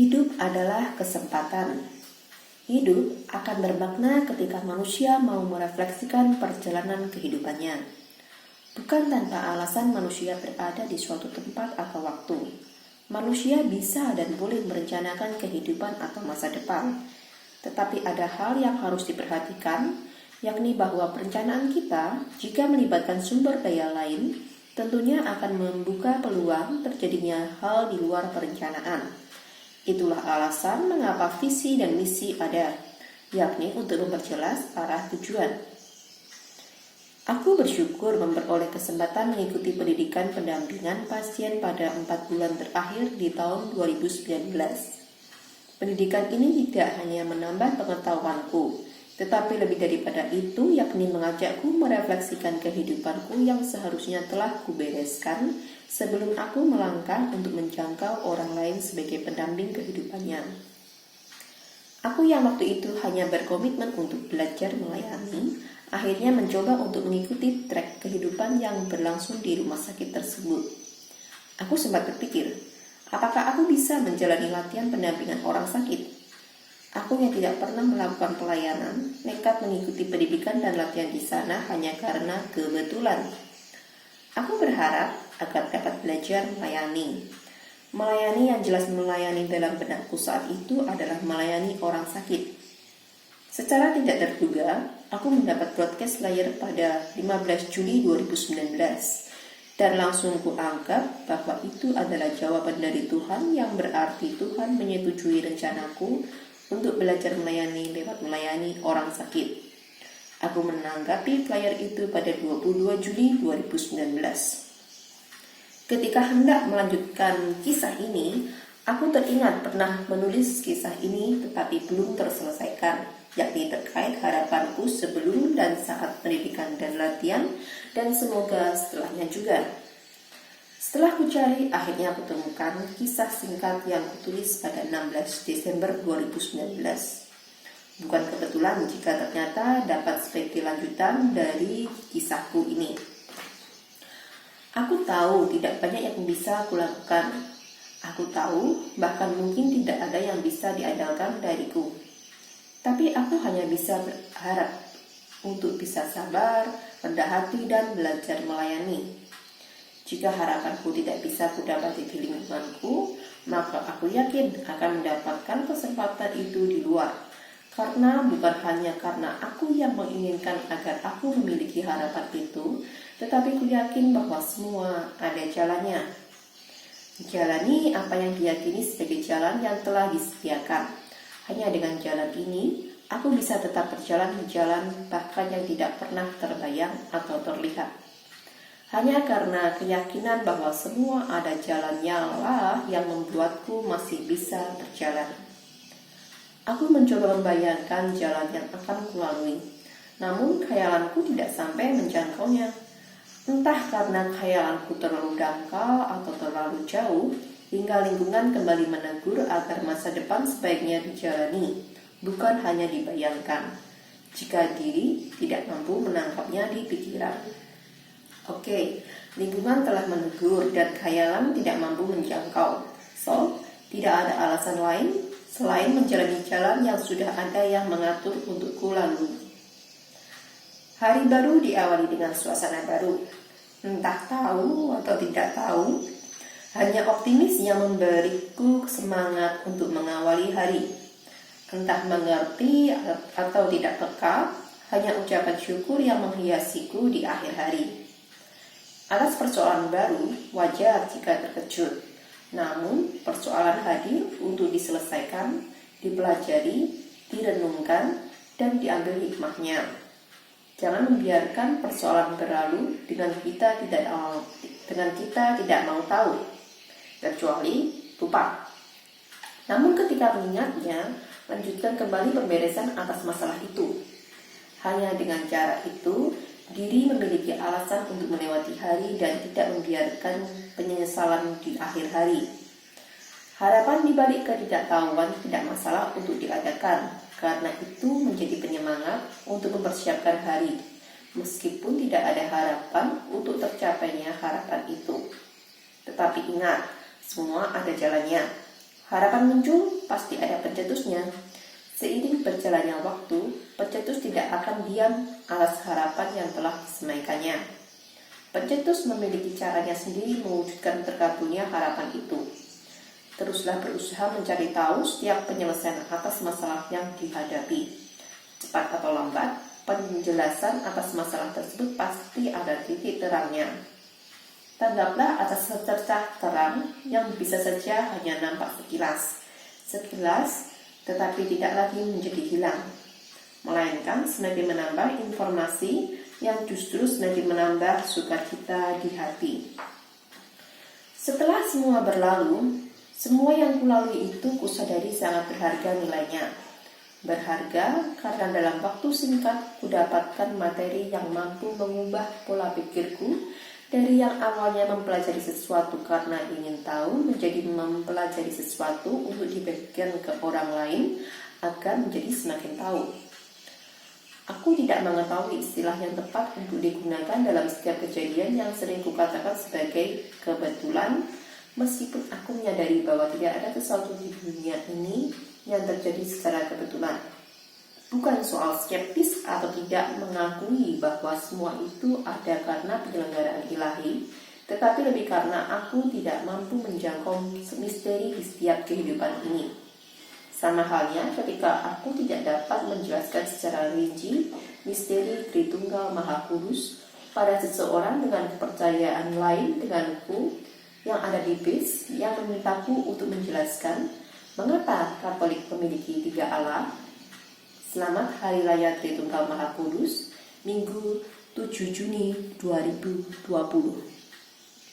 Hidup adalah kesempatan. Hidup akan bermakna ketika manusia mau merefleksikan perjalanan kehidupannya. Bukan tanpa alasan manusia berada di suatu tempat atau waktu. Manusia bisa dan boleh merencanakan kehidupan atau masa depan. Tetapi ada hal yang harus diperhatikan, yakni bahwa perencanaan kita, jika melibatkan sumber daya lain, tentunya akan membuka peluang terjadinya hal di luar perencanaan. Itulah alasan mengapa visi dan misi ada, yakni untuk memperjelas arah tujuan. Aku bersyukur memperoleh kesempatan mengikuti pendidikan pendampingan pasien pada 4 bulan terakhir di tahun 2019. Pendidikan ini tidak hanya menambah pengetahuanku, tetapi lebih daripada itu yakni mengajakku merefleksikan kehidupanku yang seharusnya telah kubereskan sebelum aku melangkah untuk menjangkau orang lain sebagai pendamping kehidupannya. Aku yang waktu itu hanya berkomitmen untuk belajar melayani, akhirnya mencoba untuk mengikuti trek kehidupan yang berlangsung di rumah sakit tersebut. Aku sempat berpikir, apakah aku bisa menjalani latihan pendampingan orang sakit? Aku yang tidak pernah melakukan pelayanan, nekat mengikuti pendidikan dan latihan di sana hanya karena kebetulan. Aku berharap agar dapat belajar melayani. Melayani yang jelas melayani dalam benakku saat itu adalah melayani orang sakit. Secara tidak terduga, aku mendapat broadcast layar pada 15 Juli 2019 dan langsung kuanggap bahwa itu adalah jawaban dari Tuhan yang berarti Tuhan menyetujui rencanaku untuk belajar melayani lewat melayani orang sakit. Aku menanggapi flyer itu pada 22 Juli 2019. Ketika hendak melanjutkan kisah ini, aku teringat pernah menulis kisah ini tetapi belum terselesaikan, yakni terkait harapanku sebelum dan saat pendidikan dan latihan, dan semoga setelahnya juga. Setelah kucari, akhirnya aku temukan kisah singkat yang kutulis pada 16 Desember 2019. Bukan kebetulan jika ternyata dapat sebagai lanjutan dari kisahku ini. Aku tahu tidak banyak yang bisa aku lakukan. Aku tahu bahkan mungkin tidak ada yang bisa diandalkan dariku. Tapi aku hanya bisa berharap untuk bisa sabar, rendah hati, dan belajar melayani. Jika harapanku tidak bisa kudapati di lingkunganku, maka aku yakin akan mendapatkan kesempatan itu di luar. Karena bukan hanya karena aku yang menginginkan agar aku memiliki harapan itu, tetapi ku yakin bahwa semua ada jalannya. Jalani apa yang diyakini sebagai jalan yang telah disediakan. Hanya dengan jalan ini, aku bisa tetap berjalan di jalan bahkan yang tidak pernah terbayang atau terlihat. Hanya karena keyakinan bahwa semua ada jalannya lah yang membuatku masih bisa berjalan. Aku mencoba membayangkan jalan yang akan kulalui, namun khayalanku tidak sampai menjangkaunya. Entah karena khayalanku terlalu dangkal atau terlalu jauh, hingga lingkungan kembali menegur agar masa depan sebaiknya dijalani, bukan hanya dibayangkan, jika diri tidak mampu menangkapnya di pikiran. Oke, lingkungan telah menegur dan khayalan tidak mampu menjangkau. So, tidak ada alasan lain selain menjalani jalan yang sudah ada yang mengatur untukku lalui. Hari baru diawali dengan suasana baru. Entah tahu atau tidak tahu, hanya optimis yang memberiku semangat untuk mengawali hari. Entah mengerti atau tidak peka, hanya ucapan syukur yang menghiasiku di akhir hari. Atas persoalan baru, wajar jika terkejut. Namun, persoalan hadir untuk diselesaikan, dipelajari, direnungkan, dan diambil hikmahnya. Jangan membiarkan persoalan berlalu dengan kita tidak mau tahu, kecuali lupa. Namun ketika mengingatnya, lanjutkan kembali pemberesan atas masalah itu. Hanya dengan cara itu, diri memiliki alasan untuk melewati hari dan tidak membiarkan penyesalan di akhir hari. Harapan di balik ketidaktahuan tidak masalah untuk diadakan, karena itu menjadi penyemangat untuk mempersiapkan hari, meskipun tidak ada harapan untuk tercapainya harapan itu. Tetapi ingat, semua ada jalannya. Harapan muncul, pasti ada pencetusnya. Seiring berjalannya waktu, pencetus tidak akan diam atas harapan yang telah disemaikannya. Pencetus memiliki caranya sendiri mewujudkan terkabulnya harapan itu. Teruslah berusaha mencari tahu setiap penyelesaian atas masalah yang dihadapi. Cepat atau lambat, penjelasan atas masalah tersebut pasti ada titik terangnya. Tanggaplah atas secercah terang yang bisa saja hanya nampak sekilas, tetapi tidak lagi menjadi hilang, melainkan semakin menambah informasi yang justru semakin menambah sukacita di hati. Setelah semua berlalu, semua yang kulalui itu kusadari sangat berharga nilainya. Berharga karena dalam waktu singkat kudapatkan materi yang mampu mengubah pola pikirku dari yang awalnya mempelajari sesuatu karena ingin tahu menjadi mempelajari sesuatu untuk dibagikan ke orang lain agar menjadi semakin tahu. Aku tidak mengetahui istilah yang tepat untuk digunakan dalam setiap kejadian yang sering kukatakan sebagai kebetulan, meskipun aku menyadari bahwa tidak ada sesuatu di dunia ini yang terjadi secara kebetulan. Bukan soal skeptis atau tidak mengakui bahwa semua itu ada karena penyelenggaraan ilahi, tetapi lebih karena aku tidak mampu menjangkau misteri di setiap kehidupan ini. Sama halnya ketika aku tidak dapat menjelaskan secara rinci misteri Tritunggal Maha Kudus pada seseorang dengan kepercayaan lain denganku yang ada di BIS yang memintaku untuk menjelaskan mengapa Katolik memiliki 3 Allah. Selamat Hari Raya Tritunggal Maha Kudus, Minggu 7 Juni 2020.